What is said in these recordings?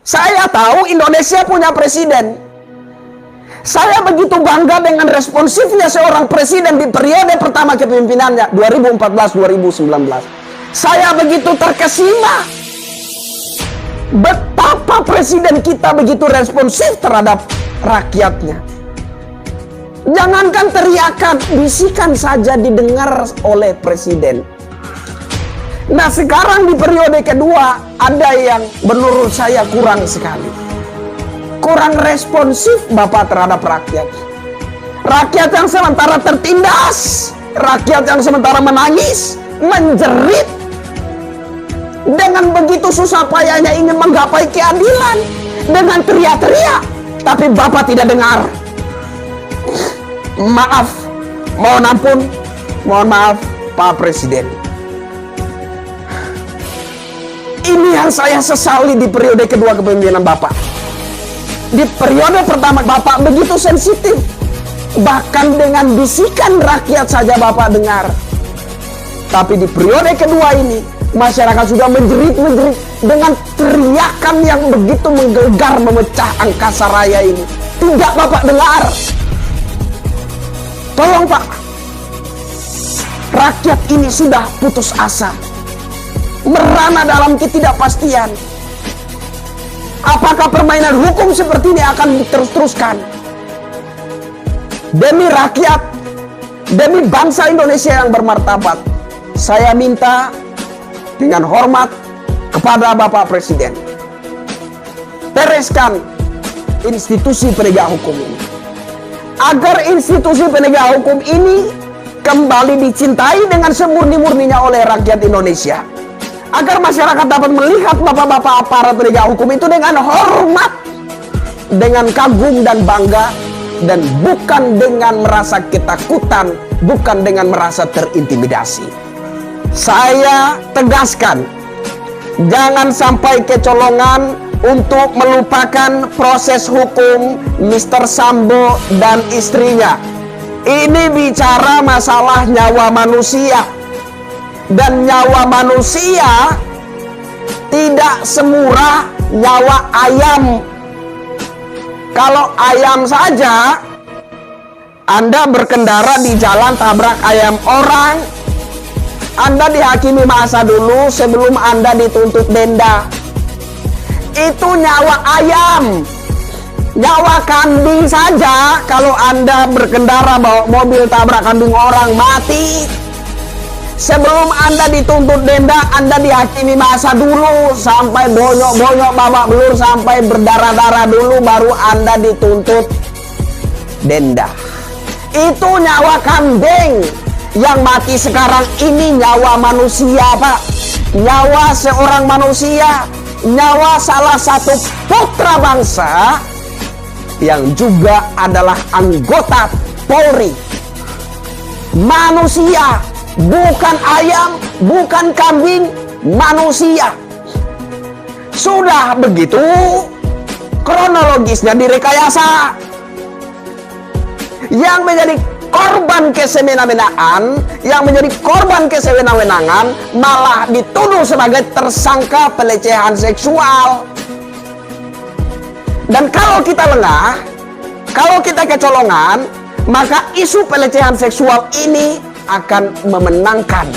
Saya tahu Indonesia punya presiden. Saya begitu bangga dengan responsifnya seorang presiden di periode pertama kepemimpinannya 2014-2019. Saya begitu terkesima betapa presiden kita begitu responsif terhadap rakyatnya. Jangankan teriakan, bisikan saja didengar oleh presiden. Nah, sekarang di periode kedua ada yang menurut saya kurang sekali. Kurang responsif Bapak terhadap rakyat. Rakyat yang sementara tertindas, rakyat yang sementara menangis, menjerit, dengan begitu susah payahnya ingin menggapai keadilan, dengan teriak-teriak, tapi Bapak tidak dengar. Maaf, mohon ampun, mohon maaf Pak Presiden. Ini yang saya sesali di periode kedua kepemimpinan Bapak. Di periode pertama Bapak begitu sensitif, bahkan dengan bisikan rakyat saja Bapak dengar. Tapi di periode kedua ini masyarakat sudah menjerit-menjerit dengan teriakan yang begitu menggelegar, memecah angkasa raya ini. Tidak Bapak dengar. Tolong Pak, rakyat ini sudah putus asa, merana dalam ketidakpastian. Apakah permainan hukum seperti ini akan diterus-teruskan? Demi rakyat, demi bangsa Indonesia yang bermartabat, saya minta dengan hormat kepada Bapak Presiden, bereskan institusi penegak hukum ini, agar institusi penegak hukum ini kembali dicintai dengan semurni-murninya oleh rakyat Indonesia, agar masyarakat dapat melihat bapak-bapak aparat penegak hukum itu dengan hormat, dengan kagum dan bangga, dan bukan dengan merasa ketakutan, bukan dengan merasa terintimidasi. Saya tegaskan, jangan sampai kecolongan untuk melupakan proses hukum Mr. Sambo dan istrinya. Ini bicara masalah nyawa manusia. Dan nyawa manusia tidak semurah nyawa ayam. Kalau ayam saja, Anda berkendara di jalan tabrak ayam orang, Anda dihakimi masa dulu sebelum Anda dituntut denda. Itu nyawa ayam. Nyawa kambing saja, kalau Anda berkendara bawa mobil tabrak kambing orang, mati. Sebelum Anda dituntut denda, Anda dihakimi masa dulu sampai bonyok-bonyok babak belur, sampai berdarah-darah dulu, baru Anda dituntut denda. Itu nyawa kambing. Yang mati sekarang ini nyawa manusia, Pak. Nyawa seorang manusia, nyawa salah satu putra bangsa yang juga adalah anggota Polri. Manusia, bukan ayam, bukan kambing, manusia. Sudah begitu, kronologisnya direkayasa. Yang menjadi korban kesemena-menaan, yang menjadi korban kesewenang-wenangan, malah dituduh sebagai tersangka pelecehan seksual. Dan kalau kita lengah, kalau kita kecolongan, maka isu pelecehan seksual ini akan memenangkan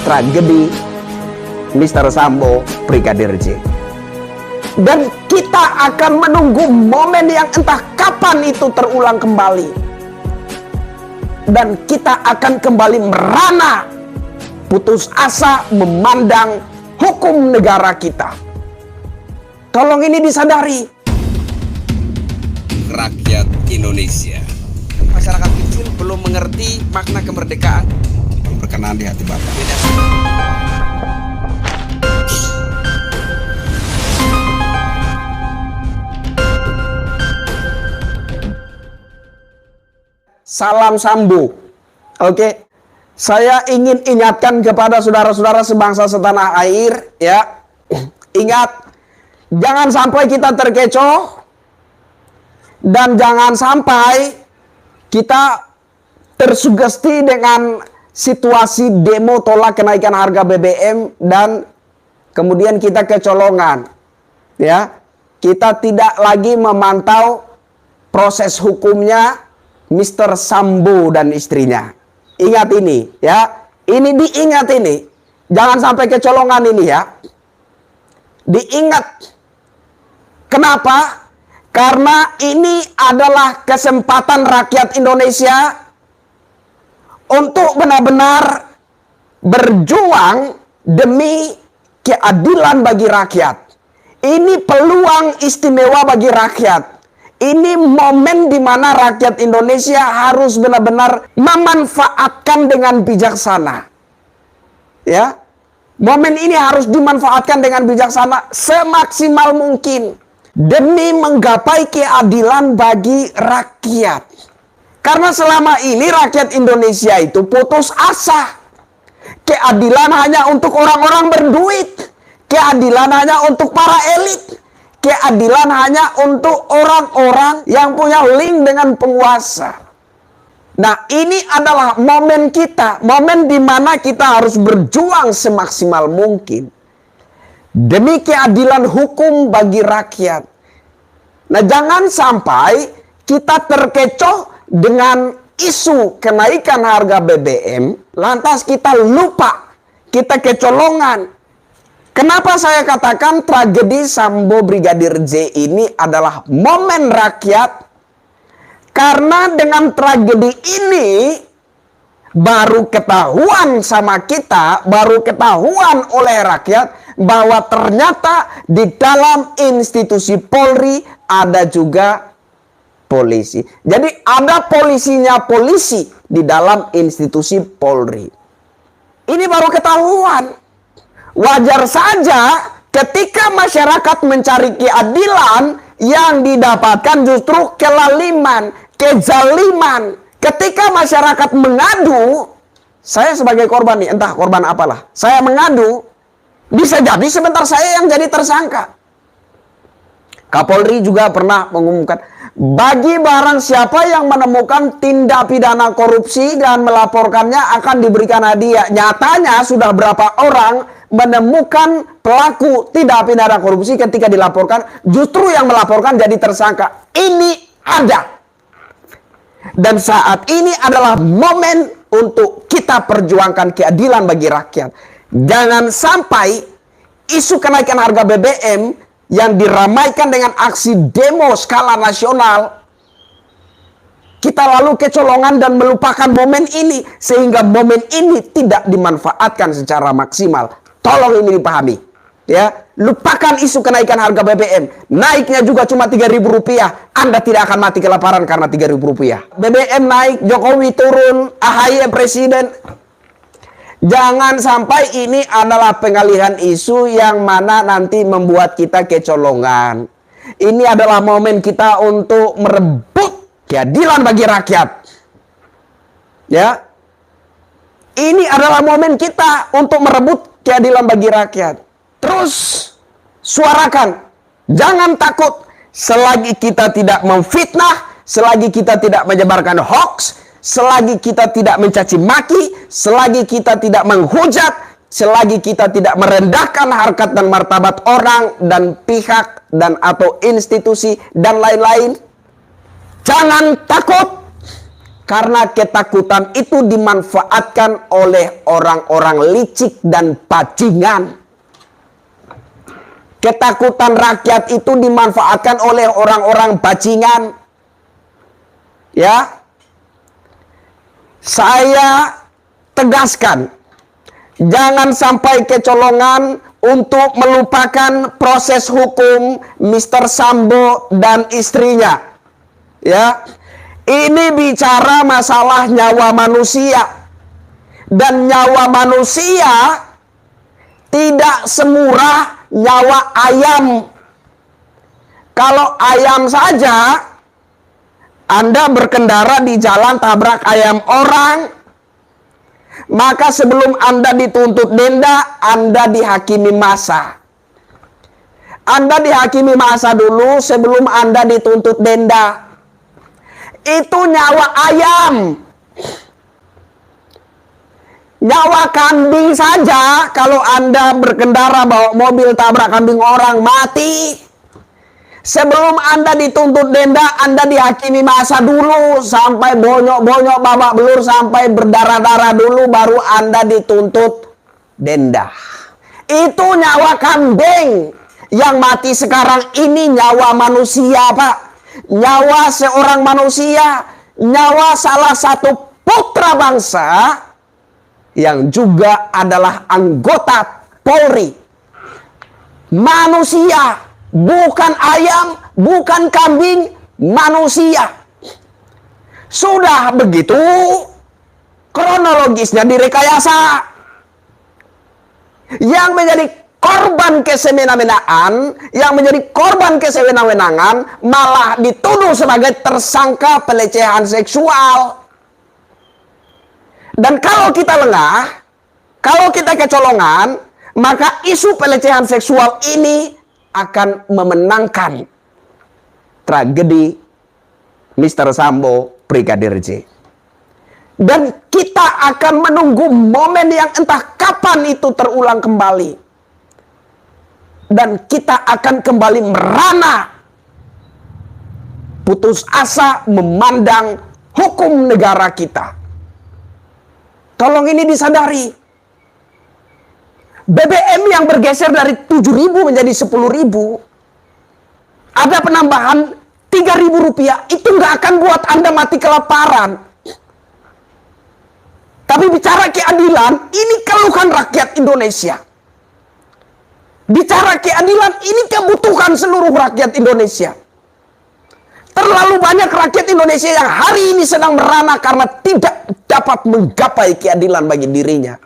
tragedi Mr. Sambo, Brigadir J. Dan kita akan menunggu momen yang entah kapan itu terulang kembali. Dan kita akan kembali merana, putus asa memandang hukum negara kita. Tolong ini disadari. Rakyat Indonesia, Masyarakat kecil belum mengerti makna kemerdekaan. berkenan di hati Bapak. Salam Sambo. Oke. Saya ingin ingatkan kepada saudara-saudara sebangsa setanah air, ya. Ingat, jangan sampai kita terkecoh, dan jangan sampai kita tersugesti dengan situasi demo tolak kenaikan harga BBM dan kemudian kita kecolongan. Ya, kita tidak lagi memantau proses hukumnya Mr. Sambo dan istrinya. Ingat ini, ya. Ini diingat ini. Jangan sampai kecolongan ini ya. Diingat. Kenapa? Karena ini adalah kesempatan rakyat Indonesia untuk benar-benar berjuang demi keadilan bagi rakyat. Ini peluang istimewa bagi rakyat. Ini momen di mana rakyat Indonesia harus benar-benar memanfaatkan dengan bijaksana. Ya. Momen ini harus dimanfaatkan dengan bijaksana semaksimal mungkin demi menggapai keadilan bagi rakyat. Karena selama ini rakyat Indonesia itu putus asa. Keadilan hanya untuk orang-orang berduit. Keadilan hanya untuk para elit. Keadilan hanya untuk orang-orang yang punya link dengan penguasa. Nah, ini adalah momen kita, momen di mana kita harus berjuang semaksimal mungkin demi keadilan hukum bagi rakyat. Nah, jangan sampai kita terkecoh dengan isu kenaikan harga BBM, lantas kita lupa, kita kecolongan. Kenapa saya katakan tragedi Sambo Brigadir J ini adalah momen rakyat? Karena dengan tragedi ini baru ketahuan sama kita, baru ketahuan oleh rakyat bahwa ternyata di dalam institusi Polri ada juga polisi. Jadi ada polisinya polisi di dalam institusi Polri. Ini baru ketahuan. Wajar saja ketika masyarakat mencari keadilan yang didapatkan justru kelaliman, kezaliman. Ketika masyarakat mengadu, saya sebagai korban nih, entah korban apalah, saya mengadu, bisa jadi sebentar saya yang jadi tersangka. Kapolri juga pernah mengumumkan, bagi barang siapa yang menemukan tindak pidana korupsi dan melaporkannya akan diberikan hadiah. Nyatanya sudah berapa orang menemukan pelaku tindak pidana korupsi ketika dilaporkan, justru yang melaporkan jadi tersangka. Ini ada. Dan saat ini adalah momen untuk kita perjuangkan keadilan bagi rakyat. Jangan sampai isu kenaikan harga BBM yang diramaikan dengan aksi demo skala nasional, kita lalu kecolongan dan melupakan momen ini, sehingga momen ini tidak dimanfaatkan secara maksimal. Tolong ini dipahami. Ya, lupakan isu kenaikan harga BBM. Naiknya juga cuma Rp3.000. Anda tidak akan mati kelaparan karena Rp3.000. BBM naik, Jokowi turun, AHY presiden. Jangan sampai ini adalah pengalihan isu yang mana nanti membuat kita kecolongan. Ini adalah momen kita untuk merebut keadilan bagi rakyat. Ya. Ini adalah momen kita untuk merebut keadilan bagi rakyat. Terus suarakan, jangan takut. Selagi kita tidak memfitnah, selagi kita tidak menyebarkan hoax, selagi kita tidak mencaci maki, selagi kita tidak menghujat, selagi kita tidak merendahkan harkat dan martabat orang dan pihak dan atau institusi dan lain-lain, jangan takut. Karena ketakutan itu dimanfaatkan oleh orang-orang licik dan bajingan. Ketakutan rakyat itu dimanfaatkan oleh orang-orang bajingan. Ya. Saya tegaskan, jangan sampai kecolongan untuk melupakan proses hukum Mr. Sambo dan istrinya. Ya. Ini bicara masalah nyawa manusia. Dan nyawa manusia tidak semurah nyawa ayam. Kalau ayam saja, Anda berkendara di jalan tabrak ayam orang, maka sebelum Anda dituntut denda, Anda dihakimi massa. Anda dihakimi massa dulu sebelum Anda dituntut denda. Itu nyawa ayam. Nyawa kambing saja, kalau Anda berkendara bawa mobil tabrak kambing orang, mati. Sebelum Anda dituntut denda, Anda dihakimi masa dulu sampai bonyok-bonyok babak belur, sampai berdarah-darah dulu, baru Anda dituntut denda. Itu nyawa kambing. Yang mati sekarang ini nyawa manusia, Pak. Nyawa seorang manusia, nyawa salah satu putra bangsa yang juga adalah anggota Polri. Manusia, bukan ayam, bukan kambing, manusia. Sudah begitu, kronologisnya direkayasa. Yang menjadi korban kesemena-menaan, yang menjadi korban kesewenang-wenangan, malah dituduh sebagai tersangka pelecehan seksual. Dan kalau kita lengah, kalau kita kecolongan, maka isu pelecehan seksual ini akan memenangkan tragedi Mr. Sambo, Brigadir J. Dan kita akan menunggu momen yang entah kapan itu terulang kembali. Dan kita akan kembali merana, putus asa memandang hukum negara kita. Tolong ini disadari. BBM yang bergeser dari 7.000 menjadi 10.000, ada penambahan 3.000 rupiah, itu nggak akan buat Anda mati kelaparan. Tapi bicara keadilan, ini keluhan rakyat Indonesia. Bicara keadilan, ini kebutuhan seluruh rakyat Indonesia. Terlalu banyak rakyat Indonesia yang hari ini sedang merana karena tidak dapat menggapai keadilan bagi dirinya.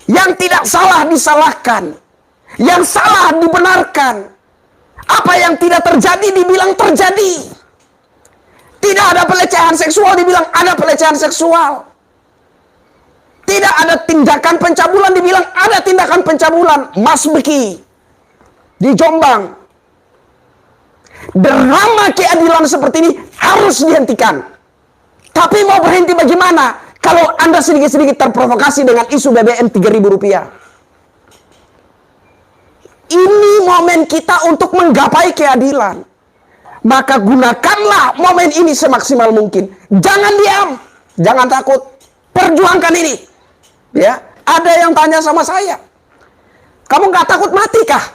Yang tidak salah disalahkan, yang salah dibenarkan, apa yang tidak terjadi dibilang terjadi. Tidak ada pelecehan seksual dibilang ada pelecehan seksual. Tidak ada tindakan pencabulan dibilang ada tindakan pencabulan. Mas Beki di Jombang, drama keadilan seperti ini harus dihentikan. Tapi mau berhenti bagaimana? Kalau Anda sedikit-sedikit terprovokasi dengan isu BBM 3.000 rupiah. Ini momen kita untuk menggapai keadilan. Maka gunakanlah momen ini semaksimal mungkin. Jangan diam, jangan takut. Perjuangkan ini. Ya, ada yang tanya sama saya, kamu nggak takut mati kah?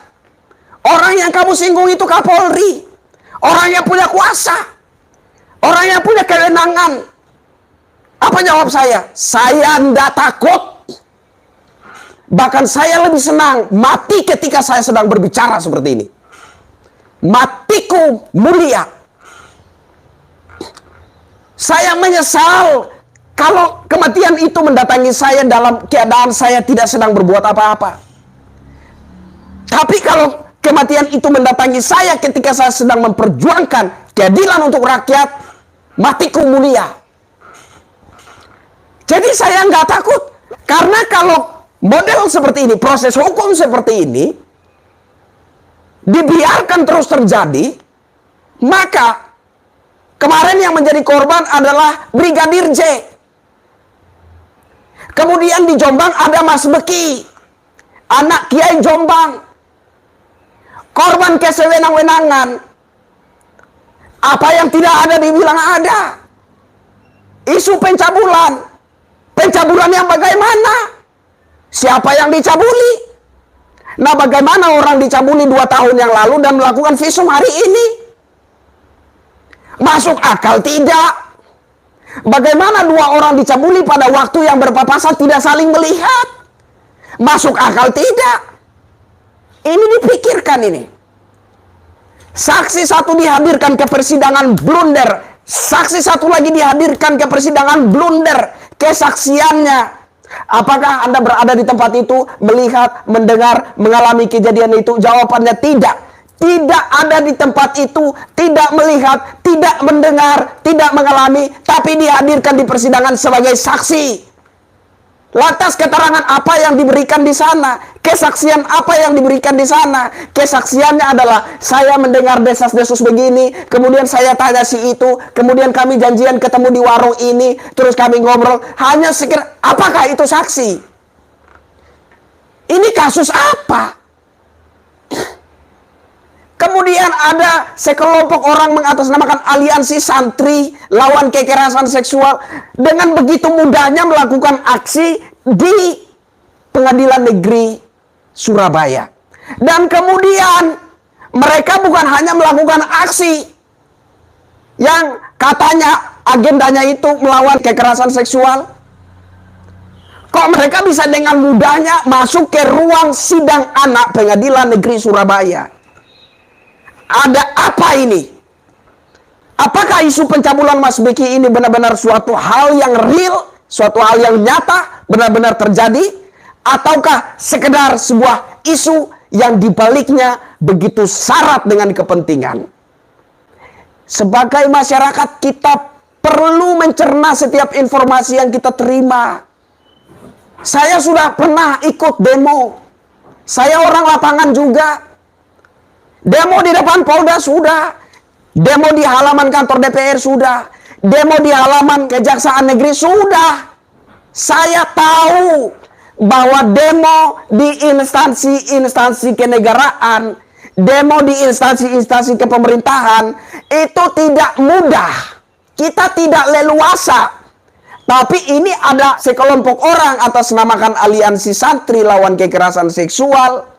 Orang yang kamu singgung itu Kapolri, orang yang punya kuasa, orang yang punya kewenangan. Apa jawab saya? Saya tidak takut. Bahkan saya lebih senang mati ketika saya sedang berbicara seperti ini. Matiku mulia. Saya menyesal kalau kematian itu mendatangi saya dalam keadaan saya tidak sedang berbuat apa-apa. Tapi kalau kematian itu mendatangi saya ketika saya sedang memperjuangkan keadilan untuk rakyat, matiku mulia. Jadi saya nggak takut. Karena kalau model seperti ini, proses hukum seperti ini, dibiarkan terus terjadi, maka kemarin yang menjadi korban adalah Brigadir J. Kemudian di Jombang ada Mas Beki, anak Kiai Jombang. Korban kesewenang-wenangan. Apa yang tidak ada dibilang ada. Isu pencabulan. Pencabulan yang bagaimana? Siapa yang dicabuli? Nah, bagaimana orang dicabuli 2 tahun yang lalu dan melakukan visum hari ini? Masuk akal tidak? Bagaimana 2 orang dicabuli pada waktu yang berpapasan tidak saling melihat? Masuk akal tidak? Ini dipikirkan ini. Saksi satu dihadirkan ke persidangan blunder. Saksi satu lagi dihadirkan ke persidangan blunder. Kesaksiannya, apakah Anda berada di tempat itu, melihat, mendengar, mengalami kejadian itu? Jawabannya tidak. Tidak ada di tempat itu, tidak melihat, tidak mendengar, tidak mengalami, tapi dihadirkan di persidangan sebagai saksi. Lantas keterangan apa yang diberikan di sana? Kesaksian apa yang diberikan di sana? Kesaksiannya adalah saya mendengar desas-desus begini, kemudian saya tanya si itu, kemudian kami janjian ketemu di warung ini, terus kami ngobrol. Hanya sekira, apakah itu saksi? Ini kasus apa? Kemudian ada sekelompok orang mengatasnamakan aliansi santri lawan kekerasan seksual. Dengan begitu mudahnya melakukan aksi di Pengadilan Negeri Surabaya. Dan kemudian mereka bukan hanya melakukan aksi yang katanya agendanya itu melawan kekerasan seksual. Kok mereka bisa dengan mudahnya masuk ke ruang sidang anak Pengadilan Negeri Surabaya? Ada apa ini? Apakah isu pencabulan Mas Beki ini benar-benar suatu hal yang real, suatu hal yang nyata, benar-benar terjadi? Ataukah sekedar sebuah isu yang dibaliknya begitu syarat dengan kepentingan? Sebagai masyarakat kita perlu mencerna setiap informasi yang kita terima. Saya sudah pernah ikut demo. Saya orang lapangan juga. Demo di depan Polda sudah. Demo di halaman kantor DPR sudah. Demo di halaman Kejaksaan Negeri sudah. Saya tahu bahwa demo di instansi-instansi kenegaraan, demo di instansi-instansi kepemerintahan itu tidak mudah. Kita tidak leluasa. Tapi ini ada sekelompok orang atas namakan aliansi santri lawan kekerasan seksual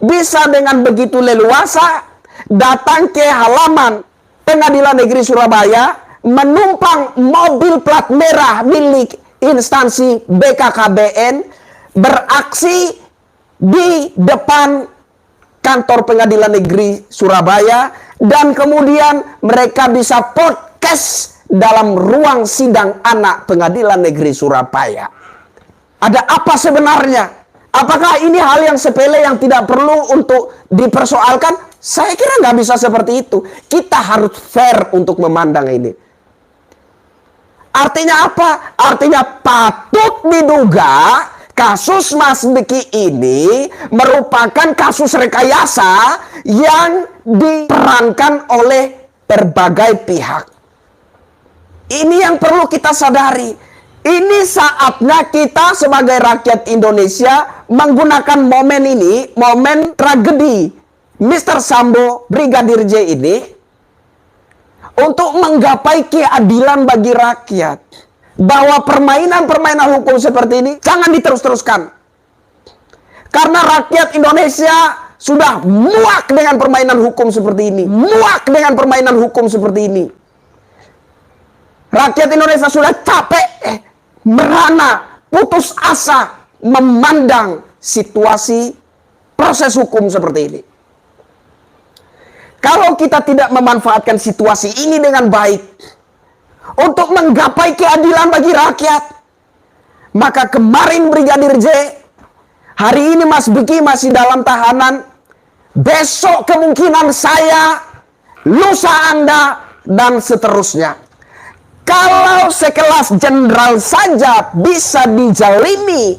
bisa dengan begitu leluasa datang ke halaman Pengadilan Negeri Surabaya, menumpang mobil plat merah milik instansi BKKBN, beraksi di depan kantor Pengadilan Negeri Surabaya, dan kemudian mereka bisa podcast dalam ruang sidang anak Pengadilan Negeri Surabaya. Ada apa sebenarnya? Apakah ini hal yang sepele yang tidak perlu untuk dipersoalkan? Saya kira nggak bisa seperti itu. Kita harus fair untuk memandang ini. Artinya apa? Artinya patut diduga kasus Mas Beki ini merupakan kasus rekayasa yang diperankan oleh berbagai pihak. Ini yang perlu kita sadari. Ini saatnya kita sebagai rakyat Indonesia menggunakan momen ini, momen tragedi Mr. Sambo, Brigadir J ini, untuk menggapai keadilan bagi rakyat. Bahwa permainan-permainan hukum seperti ini jangan diterus-teruskan. Karena rakyat Indonesia sudah muak dengan permainan hukum seperti ini. Muak dengan permainan hukum seperti ini. Rakyat Indonesia sudah capek, merana, putus asa memandang situasi proses hukum seperti ini. Kalau kita tidak memanfaatkan situasi ini dengan baik untuk menggapai keadilan bagi rakyat, maka kemarin Brigadir J, hari ini Mas Beki masih dalam tahanan, besok kemungkinan saya, lusa Anda, dan seterusnya. Kalau sekelas jenderal saja bisa dijalimi,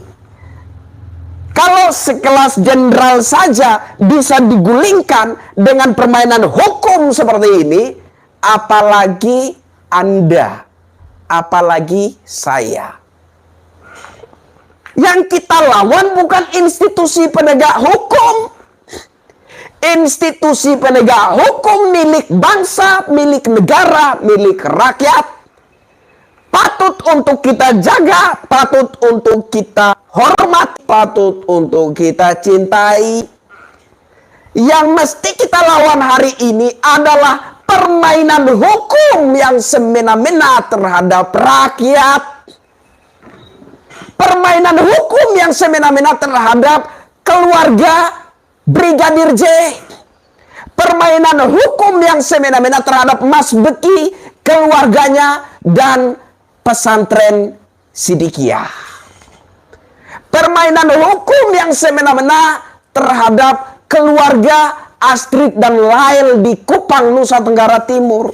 kalau sekelas jenderal saja bisa digulingkan dengan permainan hukum seperti ini, apalagi Anda, apalagi saya. Yang kita lawan bukan institusi penegak hukum. Institusi penegak hukum milik bangsa, milik negara, milik rakyat. Patut untuk kita jaga, patut untuk kita hormat, patut untuk kita cintai. Yang mesti kita lawan hari ini adalah permainan hukum yang semena-mena terhadap rakyat. Permainan hukum yang semena-mena terhadap keluarga Brigadir J. Permainan hukum yang semena-mena terhadap Mas Beki, keluarganya, dan pesantren Sidikiyah. Permainan hukum yang semena-mena terhadap keluarga Astrid dan Lail di Kupang, Nusa Tenggara Timur.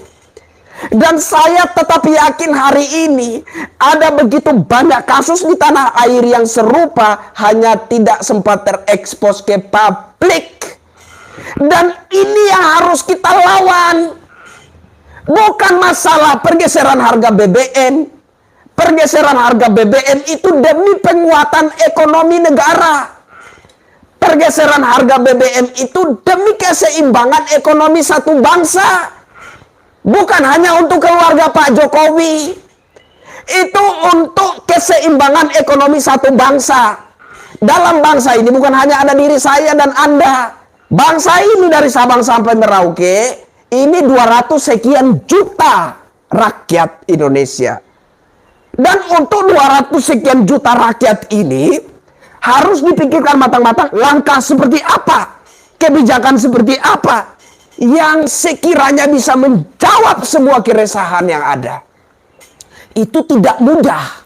Dan saya tetap yakin hari ini ada begitu banyak kasus di tanah air yang serupa, hanya tidak sempat terekspos ke publik. Dan ini yang harus kita lawan. Bukan masalah pergeseran harga BBM. Pergeseran harga BBM itu demi penguatan ekonomi negara. Pergeseran harga BBM itu demi keseimbangan ekonomi satu bangsa. Bukan hanya untuk keluarga Pak Jokowi. Itu untuk keseimbangan ekonomi satu bangsa. Dalam bangsa ini bukan hanya ada diri saya dan Anda. Bangsa ini dari Sabang sampai Merauke, ini 200 sekian juta rakyat Indonesia. Dan untuk 200 sekian juta rakyat ini, harus dipikirkan matang-matang langkah seperti apa, kebijakan seperti apa, yang sekiranya bisa menjawab semua keresahan yang ada. Itu tidak mudah.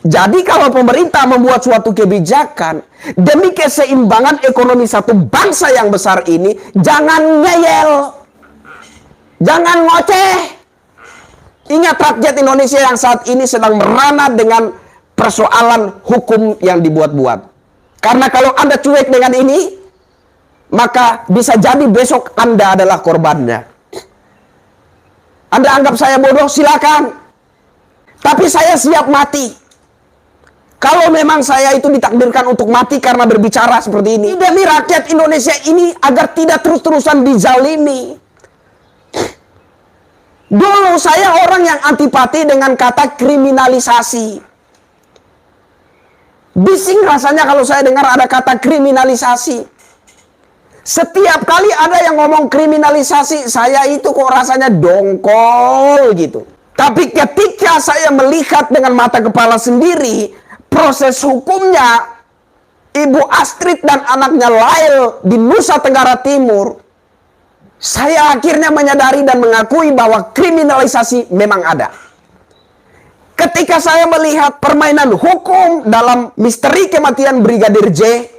Jadi kalau pemerintah membuat suatu kebijakan demi keseimbangan ekonomi satu bangsa yang besar ini, jangan ngeyel, jangan ngoceh. Ingat rakyat Indonesia yang saat ini sedang merana dengan persoalan hukum yang dibuat-buat. Karena kalau Anda cuek dengan ini, maka bisa jadi besok Anda adalah korbannya. Anda anggap saya bodoh, silakan. Tapi saya siap mati. Kalau memang saya itu ditakdirkan untuk mati karena berbicara seperti ini. Demi rakyat Indonesia ini agar tidak terus-terusan dizalimi. Dulu saya orang yang antipati dengan kata kriminalisasi. Bising rasanya kalau saya dengar ada kata kriminalisasi. Setiap kali ada yang ngomong kriminalisasi, saya itu kok rasanya dongkol gitu. Tapi ketika saya melihat dengan mata kepala sendiri, proses hukumnya Ibu Astrid dan anaknya Lail di Nusa Tenggara Timur, saya akhirnya menyadari dan mengakui bahwa kriminalisasi memang ada. Ketika saya melihat permainan hukum dalam misteri kematian Brigadir J,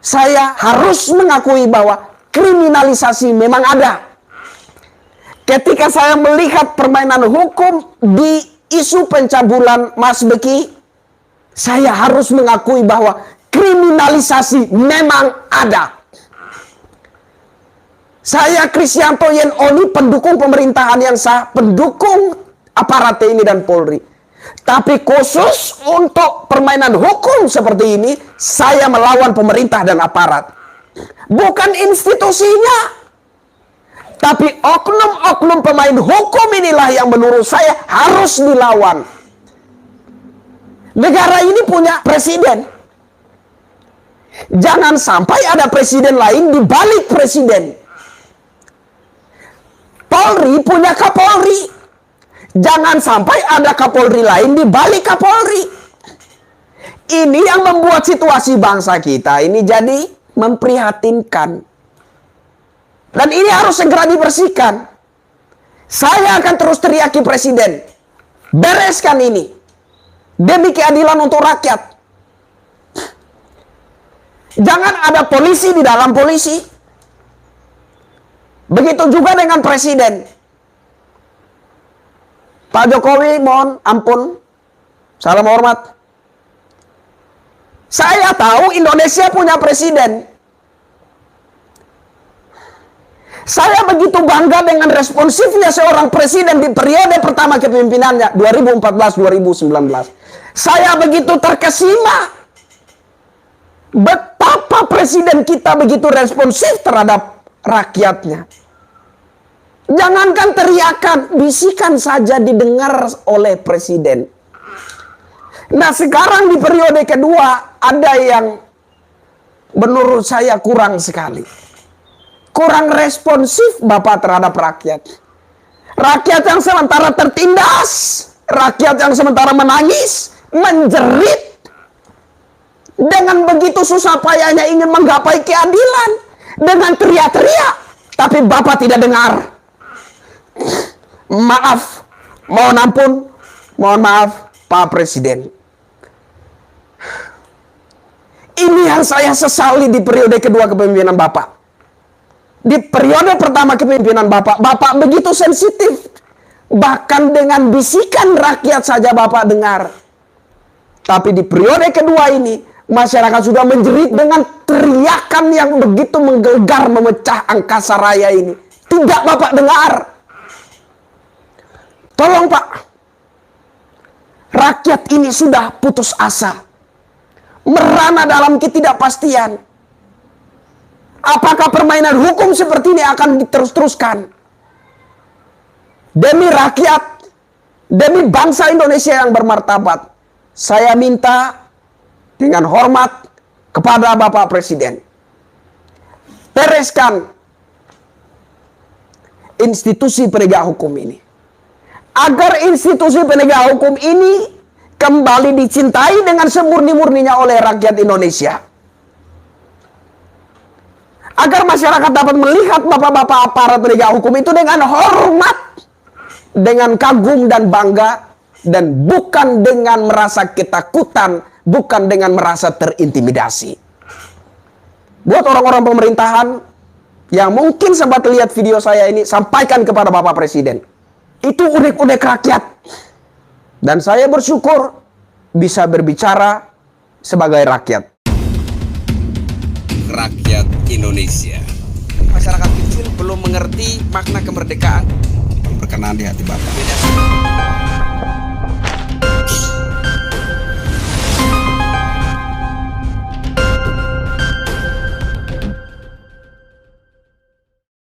saya harus mengakui bahwa kriminalisasi memang ada. Ketika saya melihat permainan hukum di isu pencabulan Mas Beki, saya harus mengakui bahwa kriminalisasi memang ada. Saya Kristianto Yen Oni, pendukung pemerintahan yang sah, pendukung aparat TNI dan Polri. Tapi khusus untuk permainan hukum seperti ini, saya melawan pemerintah dan aparat. Bukan institusinya. Tapi oknum-oknum pemain hukum inilah yang menurut saya harus dilawan. Negara ini punya presiden. Jangan sampai ada presiden lain di balik presiden. Polri punya Kapolri. Jangan sampai ada Kapolri lain di balik Kapolri. Ini yang membuat situasi bangsa kita ini jadi memprihatinkan. Dan ini harus segera dibersihkan. Saya akan terus teriaki presiden. Bereskan ini. Demi keadilan untuk rakyat. Jangan ada polisi di dalam polisi. Begitu juga dengan presiden. Pak Jokowi, mohon ampun. Salam hormat. Saya tahu Indonesia punya presiden. Saya begitu bangga dengan responsifnya seorang presiden di periode pertama kepemimpinannya 2014-2019. Saya begitu terkesima betapa presiden kita begitu responsif terhadap rakyatnya. Jangankan teriakan, bisikan saja didengar oleh presiden. Nah, sekarang di periode kedua ada yang menurut saya kurang sekali. Kurang responsif Bapak terhadap rakyat. Rakyat yang sementara tertindas, rakyat yang sementara menangis, menjerit, dengan begitu susah payahnya ingin menggapai keadilan, dengan teriak-teriak, tapi Bapak tidak dengar. Maaf, mohon ampun, mohon maaf Pak Presiden. Ini yang saya sesali di periode kedua kepemimpinan Bapak. Di periode pertama kepemimpinan Bapak, Bapak begitu sensitif. Bahkan dengan bisikan rakyat saja Bapak dengar. Tapi di periode kedua ini, masyarakat sudah menjerit dengan teriakan yang begitu menggelegar, memecah angkasa raya ini. Tidak Bapak dengar. Tolong Pak. Rakyat ini sudah putus asa. Merana dalam ketidakpastian. Apakah permainan hukum seperti ini akan diterus-teruskan? Demi rakyat, demi bangsa Indonesia yang bermartabat, saya minta dengan hormat kepada Bapak Presiden, bereskan institusi penegak hukum ini. Agar institusi penegak hukum ini kembali dicintai dengan semurni-murninya oleh rakyat Indonesia. Agar masyarakat dapat melihat bapak-bapak aparat penegak hukum itu dengan hormat, dengan kagum dan bangga, dan bukan dengan merasa ketakutan, bukan dengan merasa terintimidasi. Buat orang-orang pemerintahan yang mungkin sempat lihat video saya ini, sampaikan kepada Bapak Presiden. Itu unek-unek rakyat. Dan saya bersyukur bisa berbicara sebagai rakyat. Rakyat Indonesia. Masyarakat kecil belum mengerti makna kemerdekaan. Berkenan di hati Bapak.